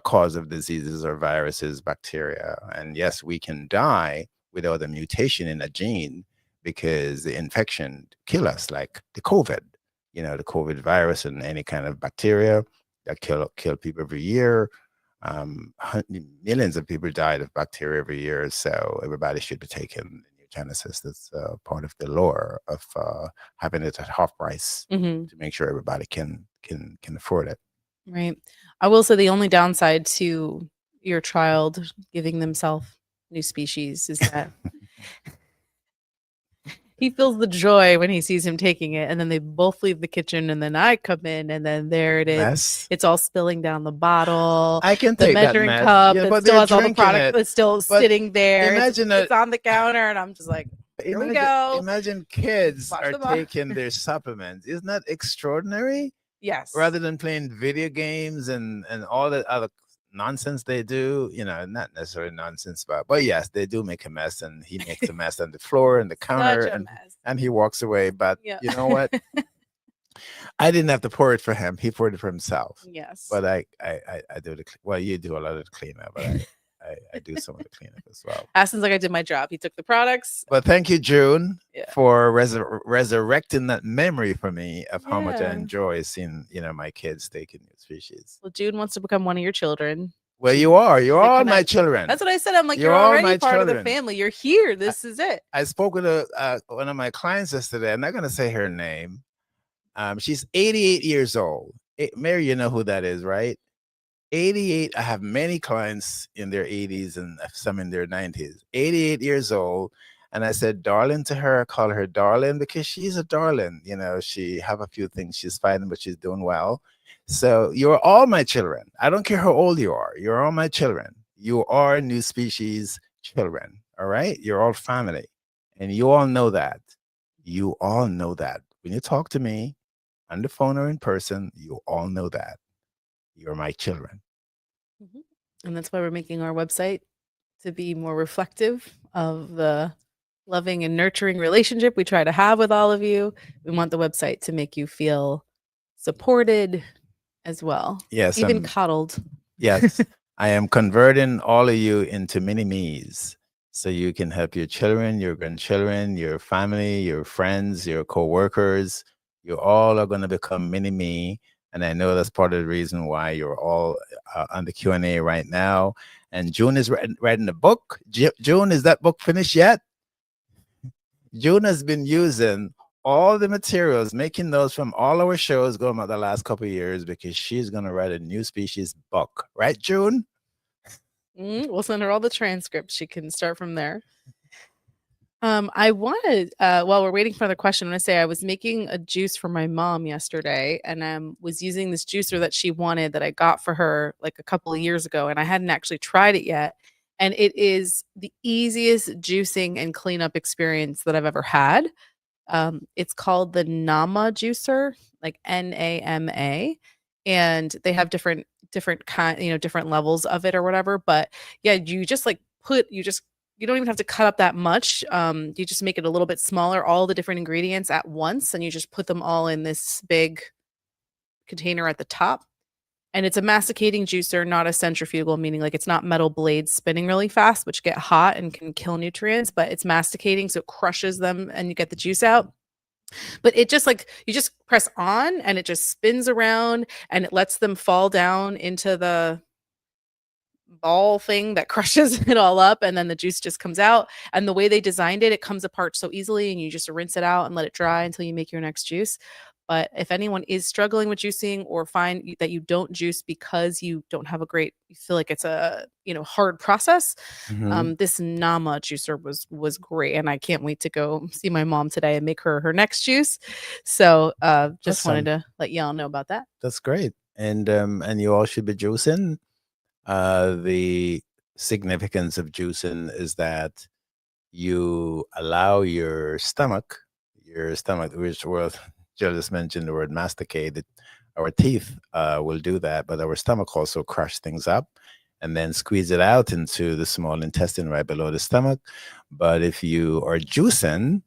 B: cause of diseases are viruses, bacteria. And yes, we can die without a mutation in a gene, because the infection kill us, like the COVID, the COVID virus and any kind of bacteria that kill people every year. Millions of people died of bacteria every year, so everybody should be taking the new Genesis. That's part of the lore of having it at half price,
A: Hmm.
B: to make sure everybody can afford it.
A: Right. I will say the only downside to your child giving themselves new species is that he feels the joy when he sees him taking it, and then they both leave the kitchen, and then I come in, and then there it is.
B: Mess.
A: It's all spilling down the bottle,
B: I can
A: the
B: take that
A: measuring
B: mess,
A: cup
B: yeah,
A: that
B: but
A: still
B: they're
A: has all the
B: drinking
A: product
B: it.
A: that's still
B: But
A: sitting there.
B: imagine
A: It's on the counter, and I'm just like, here we
B: imagine
A: go.
B: imagine kids
A: Watch
B: are
A: the bottle.
B: taking their supplements. Isn't that extraordinary?
A: Yes.
B: Rather than playing video games and all the other nonsense they do, not necessarily nonsense, but yes, they do make a mess, and he makes a mess on the floor and the
A: Such
B: counter,
A: a
B: and
A: mess.
B: he walks away. But
A: Yeah.
B: you know what? I didn't have to pour it for him. He poured it for himself.
A: Yes.
B: But I do well, you do a lot of the cleanup, but I do some of the cleanup as well.
A: Askins like I did my job. He took the products.
B: But thank you, June,
A: Yeah.
B: for resurrecting that memory for me of how much I
A: Yeah.
B: enjoy seeing, my kids taking new species.
A: Well, June wants to become one of your children.
B: Well,
A: She's
B: you're
A: a
B: all my
A: connect.
B: children.
A: That's what I said. I'm like,
B: You're
A: you're
B: all
A: already
B: my
A: part of the
B: children.
A: family. You're here. This is it.
B: I spoke with one of my clients yesterday. I'm not going to say her name. She's 88 years old. Mary, you know who that is, right? 88. I have many clients in their 80s and some in their 90s. 88 years old. And I said, darling to her. I call her darling because she's a darling. She have a few things she's fighting, but she's doing well. So you're all my children. I don't care how old you are. You're all my children. You are NuSpecies children. All right. You're all family. And you all know that. You all know that. When you talk to me on the phone or in person, you all know that. You're my children.
A: Mhm. And that's why we're making our website to be more reflective of the loving and nurturing relationship we try to have with all of you. We want the website to make you feel supported as well.
B: Yes,
A: Even coddled.
B: yes, I am converting all of you into mini me's, so you can help your children, your grandchildren, your family, your friends, your co-workers. You all are going to become mini me, And I know that's part of the reason why you're all on the Q&A right now. And June is writing a book. June, is that book finished yet? June has been using all the materials, making those from all our shows going about the last couple of years because she's going to write a NuSpecies book. Right, June?
A: We'll send her all the transcripts. She can start from there. I wanted, while we're waiting for the question, I want to say I was making a juice for my mom yesterday, and was using this juicer that she wanted that I got for her like a couple of years ago, and I hadn't actually tried it yet. And it is the easiest juicing and cleanup experience that I've ever had. It's called the Nama juicer, like NAMA, and they have different kind, different levels of it or whatever. But yeah, you just like you don't even have to cut up that much. You just make it a little bit smaller, all the different ingredients at once, and you just put them all in this big container at the top. And it's a masticating juicer, not a centrifugal, meaning like it's not metal blades spinning really fast, which get hot and can kill nutrients, but it's masticating, so it crushes them and you get the juice out. But it just like you just press on and it just spins around and it lets them fall down into the ball thing that crushes it all up, and then the juice just comes out. And the way they designed it, it comes apart so easily, and you just rinse it out and let it dry until you make your next juice. But if anyone is struggling with juicing or find that you don't juice because you don't have you feel like it's a hard process, this Nama juicer was great, and I can't wait to go see my mom today and make her next juice. So just wanted to let y'all know about that.
B: That's great, and you all should be juicing. The significance of juicing is that you allow your stomach, which Jill just mentioned the word masticated. Our teeth will do that, but our stomach also crush things up and then squeeze it out into the small intestine right below the stomach. But if you are juicing,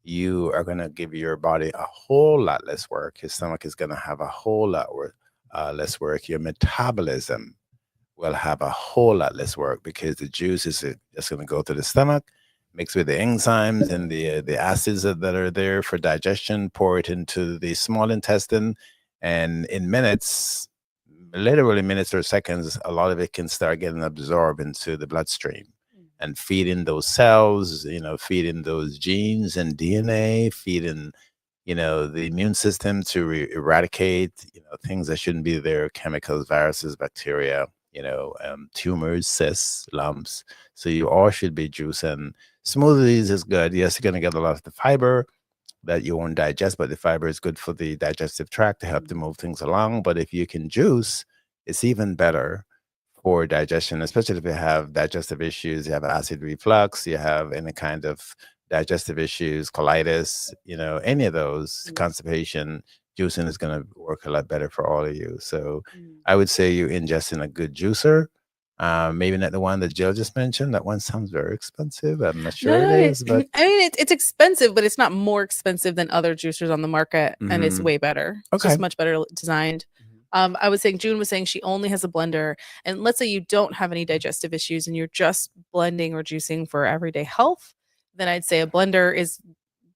B: you are going to give your body a whole lot less work. Your stomach is going to have a whole lot less work. Your metabolism will have a whole lot less work because the juice is just going to go to the stomach, mix with the enzymes and the acids that are there for digestion, pour it into the small intestine, and in minutes, literally minutes or seconds, a lot of it can start getting absorbed into the bloodstream and feeding those cells, feeding those genes and DNA, feeding the immune system to eradicate things that shouldn't be there, chemicals, viruses, bacteria, tumors, cysts, lumps. So you all should be juicing. Smoothies is good. Yes, you're going to get a lot of the fiber that you won't digest, but the fiber is good for the digestive tract to help to move things along. But if you can juice, it's even better for digestion, especially if you have digestive issues, you have acid reflux, you have any kind of digestive issues, colitis, any of those, constipation. Juicing is going to work a lot better for all of you. So I would say you ingesting a good juicer. Maybe not the one that Jill just mentioned. That one sounds very expensive. I'm not sure it is, but
A: I mean, it's expensive, but it's not more expensive than other juicers on the market, and it's way better. It's just much better designed. I was saying, June was saying she only has a blender, and let's say you don't have any digestive issues and you're just blending or juicing for everyday health, then I'd say a blender is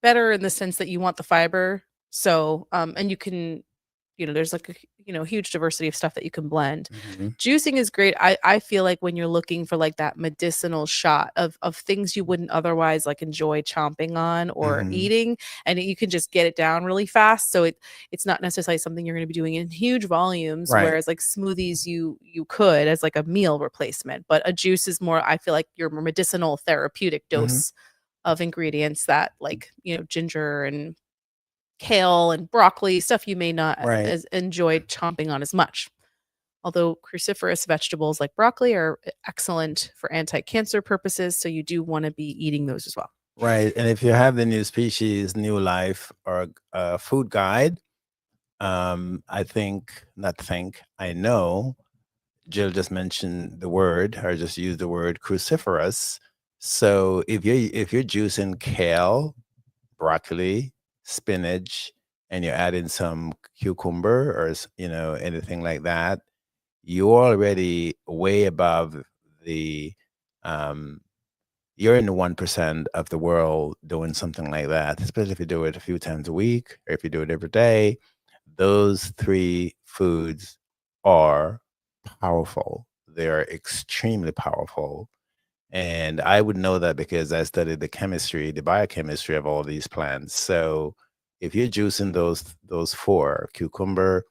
A: better in the sense that you want the fiber. So, and you can, there's like a huge diversity of stuff that you can blend. Juicing is great. I feel like when you're looking for like that medicinal shot of things you wouldn't otherwise like enjoy chomping on or eating, and you can just get it down really fast. So it's not necessarily something you're going to be doing in huge volumes.
B: Right.
A: Whereas like smoothies, you could as like a meal replacement, but a juice is more. I feel like your medicinal therapeutic dose of ingredients that like ginger and kale and broccoli, stuff you may not as enjoy chomping on as much. Although cruciferous vegetables like broccoli are excellent for anti-cancer purposes, so you do want to be eating those as well.
B: Right. And if you have the NuSpecies, New Life, or food guide, I know Jill just mentioned the word, or just used the word cruciferous. So if you're juicing kale, broccoli, spinach, and you're adding some cucumber or anything like that, you're already way above the you're in the 1% of the world doing something like that, especially if you do it a few times a week or if you do it every day. those three foods are powerful. They are extremely powerful. And I would know that because I studied the chemistry, the biochemistry of all these plants. So if you're juicing those four, cucumber,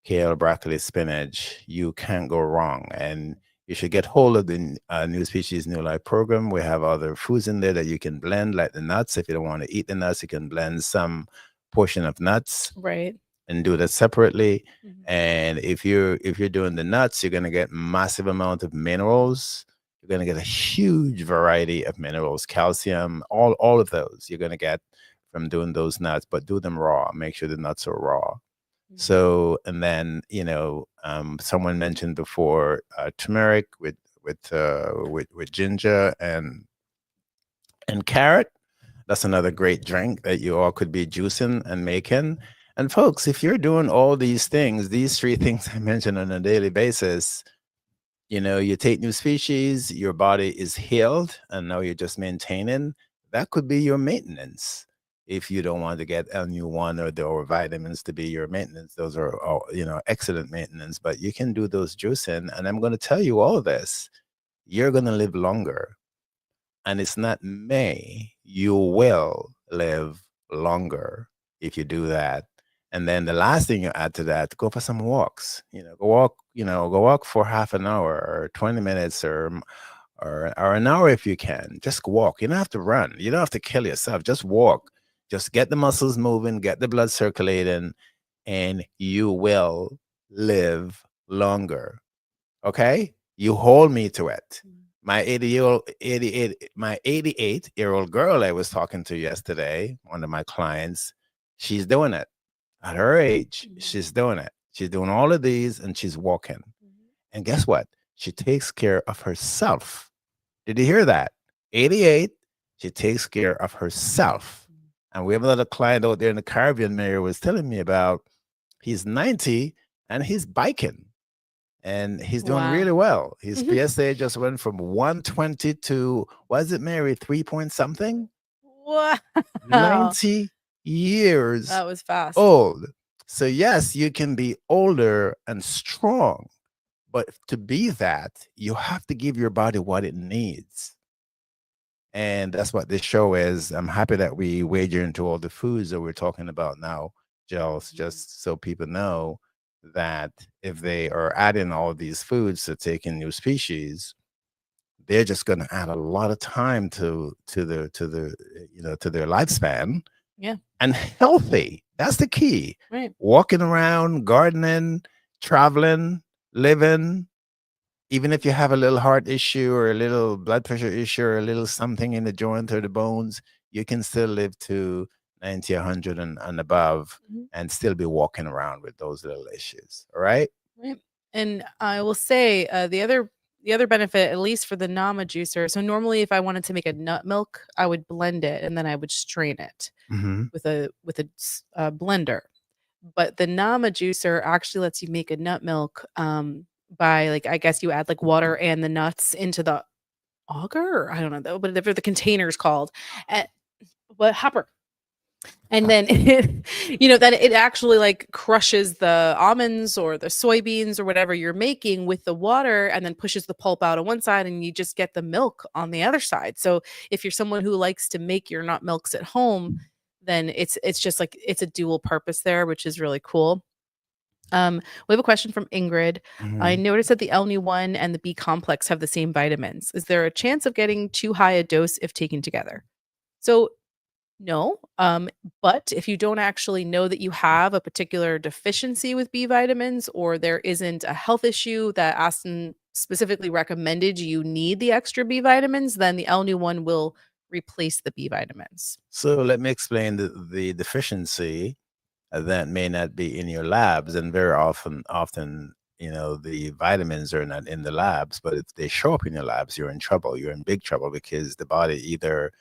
B: kale, broccoli, spinach, you can't go wrong. And you should get hold of the New Species, New Life program. We have other foods in there that you can blend, like the nuts. If you don't want to eat the nuts, you can blend some portion of nuts
A: Right.
B: and do that separately.
A: Mhm.
B: And if you're doing the nuts, you're gonna get massive amount of minerals. You're gonna get a huge variety of minerals, calcium, all of those you're gonna get from doing those nuts, but do them raw. Make sure the nuts are raw.
A: Mhm.
B: So, and then someone mentioned before turmeric with ginger and carrot. That's another great drink that you all could be juicing and making. And folks, if you're doing all these things, these three things I mentioned on a daily basis, you take new species, your body is healed, and now you're just maintaining. That could be your maintenance. If you don't want to get LU1 or vitamins to be your maintenance, those are all, excellent maintenance. But you can do those juicing, and I'm going to tell you all this. You're going to live longer, and it's not may, you will live longer if you do that. And then the last thing you add to that, go for some walks. Go walk for half an hour or 20 minutes or an hour if you can. Just walk. You don't have to run. You don't have to kill yourself. Just walk. Just get the muscles moving, get the blood circulating, and you will live longer. Okay? You hold me to it.
A: Mhm.
B: My 88-year-old girl I was talking to yesterday, one of my clients, she's doing it. At her age,
A: Mhm.
B: she's doing it. She's doing all of these and she's walking.
A: Mhm.
B: And guess what? She takes care of herself. Did you hear that? 88, she takes care of herself. And we have another client out there in the Caribbean, Mayor was telling me about. He's 90 and he's biking and he's doing
A: Wow.
B: really well. His
A: Mhm.
B: PSA just went from 120 to, was it, Mary, 3 point something?
A: Wow.
B: 90 years
A: That was fast.
B: old. So, yes, you can be older and strong, but to be that, you have to give your body what it needs. And that's what this show is. I'm happy that we wager into all the foods that we're talking about now, Gels,
A: Mhm.
B: just so people know that if they are adding all these foods to taking new species, they're just going to add a lot of time to their lifespan
A: Yeah.
B: and healthy. That's the key.
A: Right.
B: Walking around, gardening, traveling, living, even if you have a little heart issue or a little blood pressure issue or a little something in the joint or the bones, you can still live to 90, 100 and above
A: Mhm.
B: and still be walking around with those little issues. All right.
A: Right. And I will say the other benefit, at least for the Nama juicer. So normally, if I wanted to make a nut milk, I would blend it and then I would strain it
B: Mm-hmm.
A: with a blender. But the Nama juicer actually lets you make a nut milk by like I guess you add like water and the nuts into the auger. Or I don't know though, but whatever the container is called. And what hopper? And then then it actually like crushes the almonds or the soybeans or whatever you're making with the water and then pushes the pulp out on one side and you just get the milk on the other side. So if you're someone who likes to make your nut milks at home, then it's just like it's a dual purpose there, which is really cool. We have a question from Ingrid. I
B: Mm-hmm.
A: noticed that the LNU1 and the B complex have the same vitamins. Is there a chance of getting too high a dose if taken together? So no, but if you don't actually know that you have a particular deficiency with B vitamins or there isn't a health issue that Aston specifically recommended you need the extra B vitamins, then the L-Nu one will replace the B vitamins.
B: So let me explain the deficiency that may not be in your labs, and very often, the vitamins are not in the labs, but if they show up in your labs, you're in trouble. You're in big trouble because the body either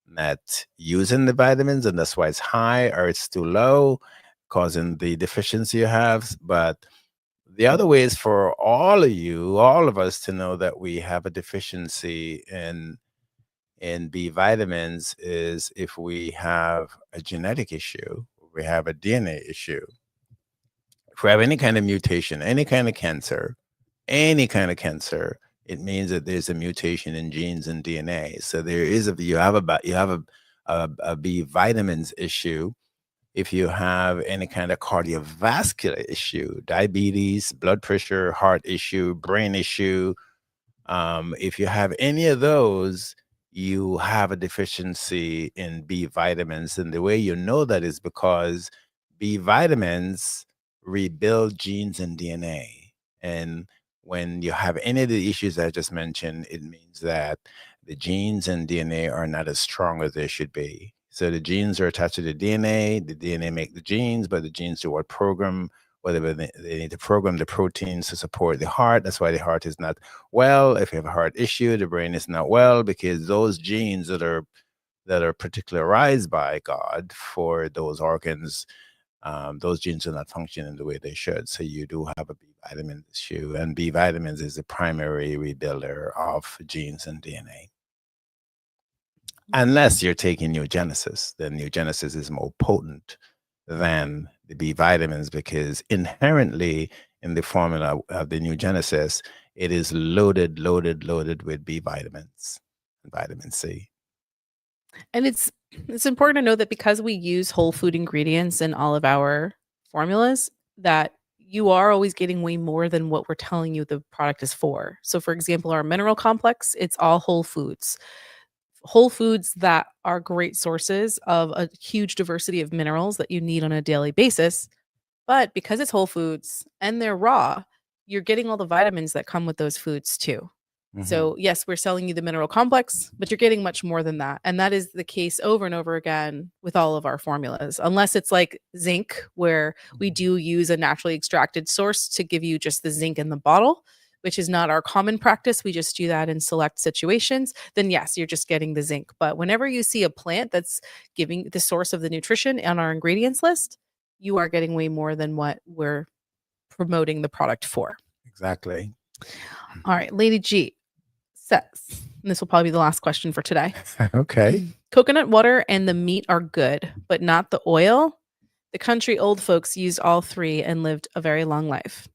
B: not using the vitamins, and that's why it's high, or it's too low, causing the deficiency you have. But the other way is for all of us, to know that we have a deficiency in B vitamins is if we have a genetic issue, we have a DNA issue. If we have any kind of mutation, any kind of cancer, any kind of cancer, it means that there's a mutation in genes and DNA. So there is a you have a B vitamins issue. If you have any kind of cardiovascular issue, diabetes, blood pressure, heart issue, brain issue, if you have any of those, you have a deficiency in B vitamins. And the way you know that is because B vitamins rebuild genes and DNA. And when you have any of the issues I just mentioned, it means that the genes and DNA are not as strong as they should be. So the genes are attached to the DNA make the genes, but the genes do what program, whatever they need to program the proteins to support the heart. That's why the heart is not well. If you have a heart issue, the brain is not well because those genes that are particularized by God for those organs, those genes are not functioning the way they should. So you do have a B vitamin issue, and B vitamins is the primary rebuilder of genes and DNA. Unless you're taking New Genesis, then New Genesis is more potent than the B vitamins because inherently in the formula of the New Genesis, it is loaded with B vitamins and vitamin C.
A: And it's important to know that because we use whole food ingredients in all of our formulas, that you are always getting way more than what we're telling you the product is for. So for example, our mineral complex, it's all whole foods. Whole foods that are great sources of a huge diversity of minerals that you need on a daily basis. But because it's whole foods and they're raw, you're getting all the vitamins that come with those foods too. So, yes, we're selling you the mineral complex, but you're getting much more than that. And that is the case over and over again with all of our formulas, unless it's like zinc, where we do use a naturally extracted source to give you just the zinc in the bottle, which is not our common practice. We just do that in select situations. Then, yes, you're just getting the zinc. But whenever you see a plant that's giving the source of the nutrition on our ingredients list, you are getting way more than what we're promoting the product for.
B: Exactly.
A: All right, Lady G says, and this will probably be the last question for today.
B: Okay.
A: Coconut water and the meat are good, but not the oil. The country old folks used all three and lived a very long life.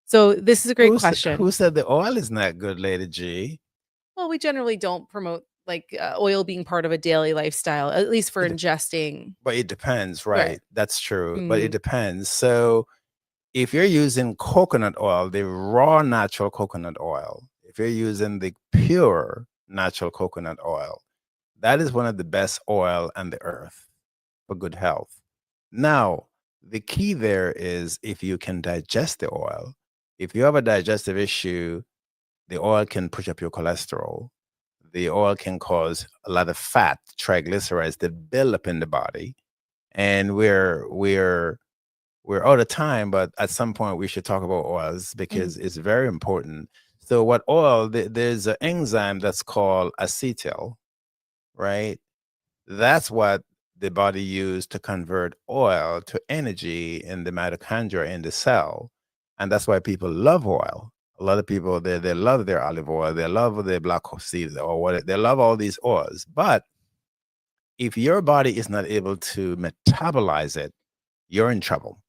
A: So this is a great question.
B: Who said the oil is not good, Lady G?
A: Well, we generally don't promote like oil being part of a daily lifestyle, at least for ingesting.
B: But it depends, right?
A: Right.
B: That's true. But it depends. So if you're using coconut oil, the raw natural coconut oil, if you're using the pure natural coconut oil, that is one of the best oil on the earth for good health. Now, the key there is if you can digest the oil. If you have a digestive issue, the oil can push up your cholesterol. The oil can cause a lot of fat, triglycerides that build up in the body. And we're out of time, but at some point we should talk about oils because it's very important. So what oil, there's an enzyme that's called acetyl, right? That's what the body used to convert oil to energy in the mitochondria in the cell. And that's why people love oil. A lot of people, they love their olive oil, they love their black seeds or what, they love all these oils. But if your body is not able to metabolize it, you're in trouble.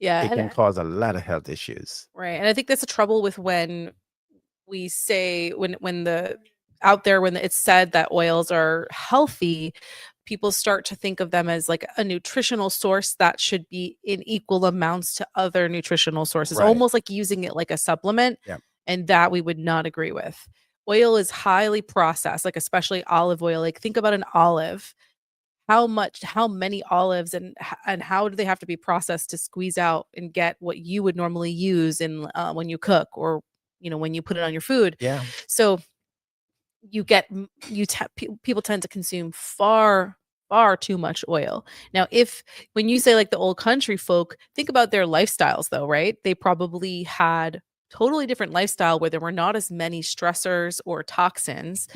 A: Yeah.
B: It can cause a lot of health issues.
A: Right. And I think that's the trouble with when we say when the out there when it's said that oils are healthy, people start to think of them as like a nutritional source that should be in equal amounts to other nutritional sources,
B: Right.
A: almost like using it like a supplement.
B: Yep.
A: And that we would not agree with. Oil is highly processed, like especially olive oil. Like think about an olive. How many olives and how do they have to be processed to squeeze out and get what you would normally use in when you cook or when you put it on your food.
B: Yeah.
A: So you get people tend to consume far too much oil. Now, if when you say like the old country folk, think about their lifestyles though, right? They probably had totally different lifestyle where there were not as many stressors or toxins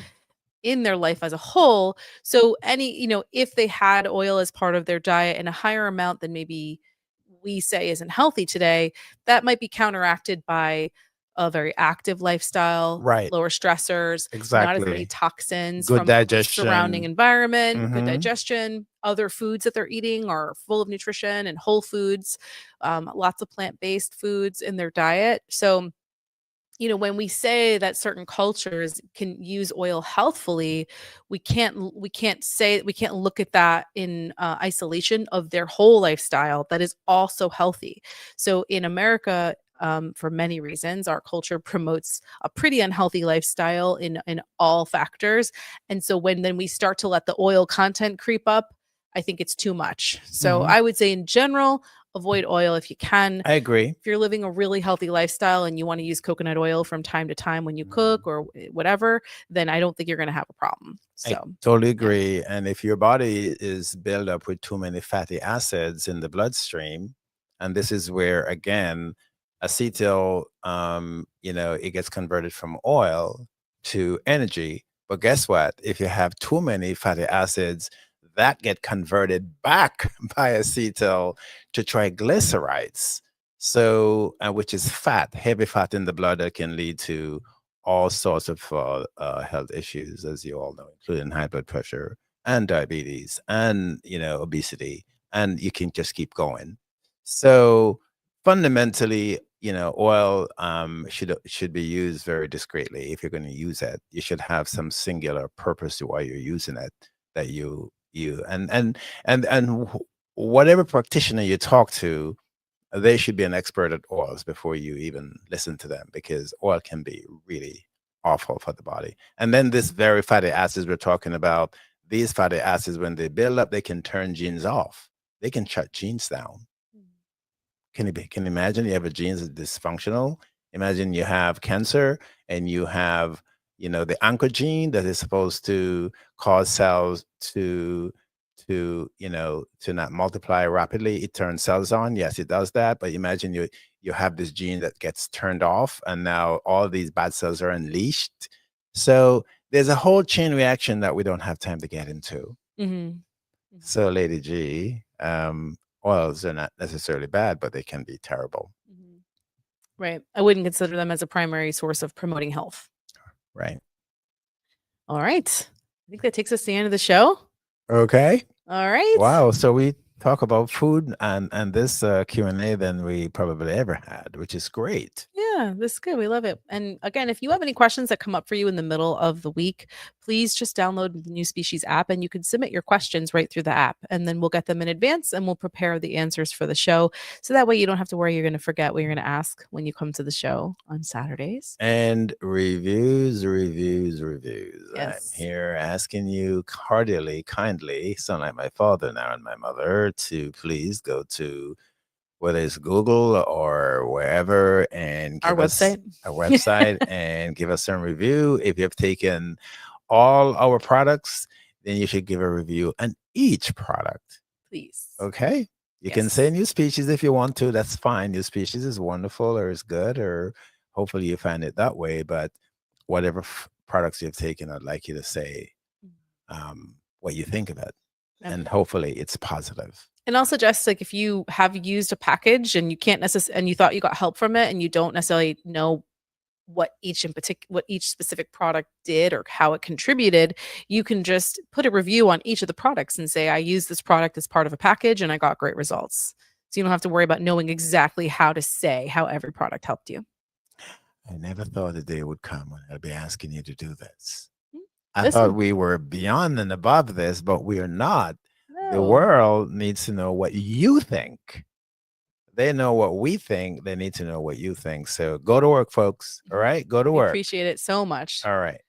A: in their life as a whole. So if they had oil as part of their diet in a higher amount than maybe we say isn't healthy today, that might be counteracted by a very active lifestyle,
B: Right.
A: lower stressors, not as many
B: Exactly.
A: toxins
B: Good
A: from the surrounding
B: digestion.
A: environment, good
B: Mm-hmm.
A: digestion. Other foods that they're eating are full of nutrition and whole foods, lots of plant based foods in their diet. So, when we say that certain cultures can use oil healthfully, we can't look at that in isolation of their whole lifestyle that is also healthy. So in America, for many reasons, our culture promotes a pretty unhealthy lifestyle in all factors, and so when then we start to let the oil content creep up, I think it's too much. So
B: Mm-hmm.
A: I would say in general, avoid oil if you can.
B: I agree.
A: If you're living a really healthy lifestyle and you want to use coconut oil from time to time when you cook or whatever, then I don't think you're going to have a problem.
B: I
A: So,
B: totally
A: yeah.
B: agree. And if your body is built up with too many fatty acids in the bloodstream, and this is where again, acetyl, it gets converted from oil to energy. But guess what? If you have too many fatty acids, that get converted back by acetyl to triglycerides. So, which is fat, heavy fat in the blood that can lead to all sorts of health issues, as you all know, including high blood pressure and diabetes and obesity, and you can just keep going. So fundamentally, oil should be used very discreetly. If you're going to use it, you should have some singular purpose to why you're using it. That you and whatever practitioner you talk to, they should be an expert at oils before you even listen to them, because oil can be really awful for the body. And then this very fatty acids we're talking about, these fatty acids, when they build up, they can turn genes off. They can shut genes down. Can you imagine you have a gene that's dysfunctional? Imagine you have cancer and you have, the anchor gene that is supposed to cause cells to not multiply rapidly. It turns cells on. Yes, it does that. But imagine you have this gene that gets turned off, and now all these bad cells are unleashed. So there's a whole chain reaction that we don't have time to get into.
A: Mm-hmm.
B: So, Lady G, oils are not necessarily bad, but they can be terrible.
A: Mm-hmm. Right. I wouldn't consider them as a primary source of promoting health.
B: Right.
A: All right. I think that takes us to the end of the show.
B: Okay.
A: All right.
B: Wow. So we talk about food and this Q&A than we probably ever had, which is great.
A: Yeah, this is good. We love it. And again, if you have any questions that come up for you in the middle of the week, please just download the New Species app and you can submit your questions right through the app. And then we'll get them in advance and we'll prepare the answers for the show. So that way you don't have to worry you're going to forget what you're going to ask when you come to the show on Saturdays.
B: And reviews. I'm
A: Yes.
B: here asking you heartily, kindly, sound like my father now and my mother, to please go to whether it's Google or wherever and
A: Our
B: give us
A: website.
B: a website and give us some review. If you've taken all our products, then you should give a review on each product.
A: Please.
B: Okay. You can say New Species if you want to. That's fine. New Species is wonderful or is good, or hopefully you find it that way. But whatever products you've taken, I'd like you to say what you think of it.
A: Yep.
B: And hopefully it's positive.
A: And I'll suggest, like, if you have used a package and you can't necessarily, and you thought you got help from it and you don't necessarily know what each specific product did or how it contributed, you can just put a review on each of the products and say, I used this product as part of a package and I got great results. So you don't have to worry about knowing exactly how to say how every product helped you.
B: I never thought a day would come when I'd be asking you to do this.
A: Mm,
B: I thought
A: Listen,
B: we were beyond and above this, but we are not. The
A: no.
B: world needs to know what you think. They know what we think. They need to know what you think. So go to work, folks. All right. Go to
A: We
B: work.
A: appreciate it so much.
B: All right.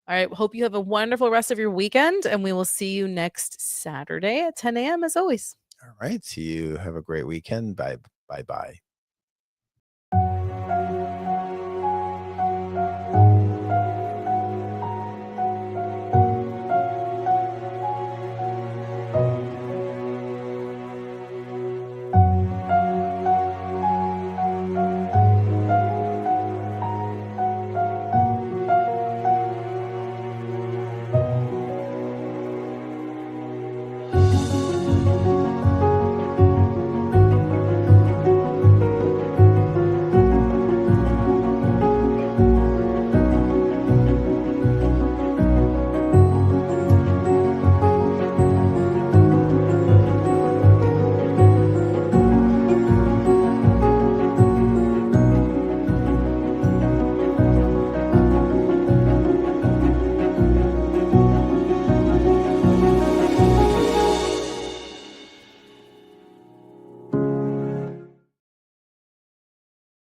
A: All right. Hope you have a wonderful rest of your weekend, and we will see you next Saturday at 10 a.m. as always.
B: All right. You have a great weekend. Bye. Bye. Bye.